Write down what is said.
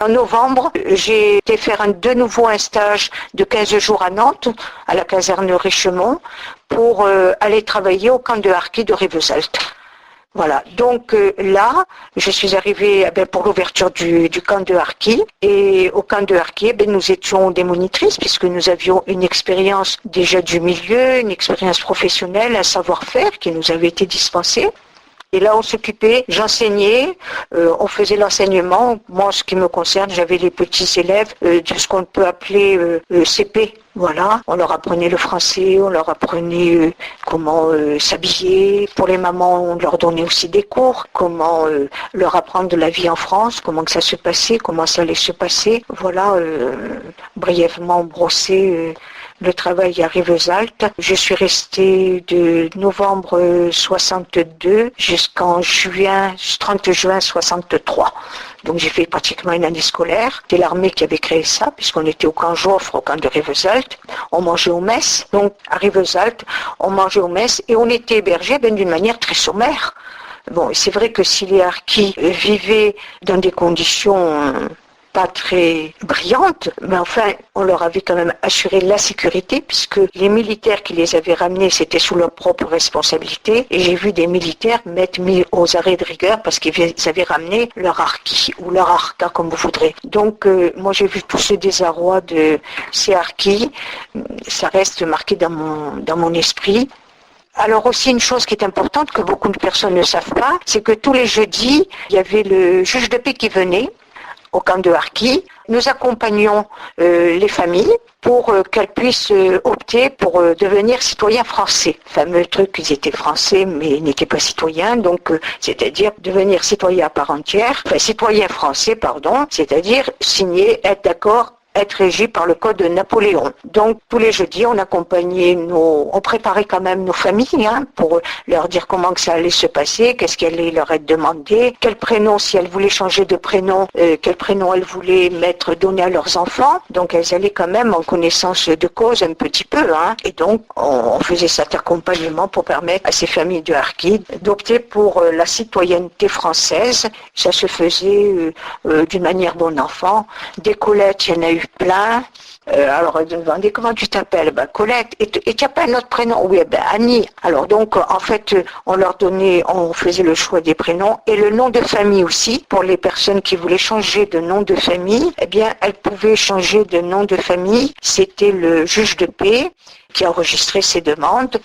En novembre, j'ai été faire de nouveau un stage de 15 jours à Nantes, à la caserne Richemont, pour aller travailler au camp de harkis de Rivesaltes. Voilà, donc là, je suis arrivée pour l'ouverture du camp de harkis. Et au camp de harkis, nous étions des monitrices puisque nous avions une expérience déjà du milieu, une expérience professionnelle, un savoir-faire qui nous avait été dispensé. Et là, on s'occupait, j'enseignais, on faisait l'enseignement. Moi, en ce qui me concerne, j'avais les petits élèves de ce qu'on peut appeler CP. Voilà, on leur apprenait le français, on leur apprenait comment s'habiller. Pour les mamans, on leur donnait aussi des cours, comment leur apprendre de la vie en France, comment que ça se passait, comment ça allait se passer. Voilà, brièvement brossé le travail à Rivesaltes. Je suis restée de novembre 62 jusqu'en 30 juin 63. Donc j'ai fait pratiquement une année scolaire. C'était l'armée qui avait créé ça, puisqu'on était au camp Joffre, au camp de Rivesaltes. On mangeait aux messes. Donc à Rivesaltes, on mangeait aux messes et on était hébergés d'une manière très sommaire. Bon, c'est vrai que si les harkis vivaient dans des conditions pas très brillante, mais enfin, on leur avait quand même assuré la sécurité puisque les militaires qui les avaient ramenés, c'était sous leur propre responsabilité. Et j'ai vu des militaires m'être mis aux arrêts de rigueur parce qu'ils avaient ramené leur harki ou leur harka, comme vous voudrez. Donc, moi, j'ai vu tout ce désarroi de ces harkis. Ça reste marqué dans mon esprit. Alors aussi une chose qui est importante que beaucoup de personnes ne savent pas, c'est que tous les jeudis, il y avait le juge de paix qui venait au camp de harkis. Nous accompagnions les familles pour qu'elles puissent opter pour devenir citoyens français. Fameux truc, ils étaient français mais n'étaient pas citoyens, donc c'est-à-dire devenir citoyen à part entière, citoyen français, pardon, c'est-à-dire signer, être d'accord, être régi par le code de Napoléon. Donc tous les jeudis, on accompagnait on préparait quand même nos familles pour leur dire comment que ça allait se passer, qu'est-ce qui allait leur être demandé, quel prénom, si elles voulaient changer de prénom, quel prénom elles voulaient donner à leurs enfants. Donc elles allaient quand même en connaissance de cause un petit peu. Et donc on faisait cet accompagnement pour permettre à ces familles de harkis d'opter pour la citoyenneté française. Ça se faisait d'une manière bon enfant. Des Colettes, il y en a eu plein. Alors, elle demandait comment tu t'appelles? Colette. Et tu n'as pas un autre prénom? Oui, Annie. Alors donc, en fait, on faisait le choix des prénoms et le nom de famille aussi. Pour les personnes qui voulaient changer de nom de famille, elles pouvaient changer de nom de famille. C'était le juge de paix qui enregistrait ces demandes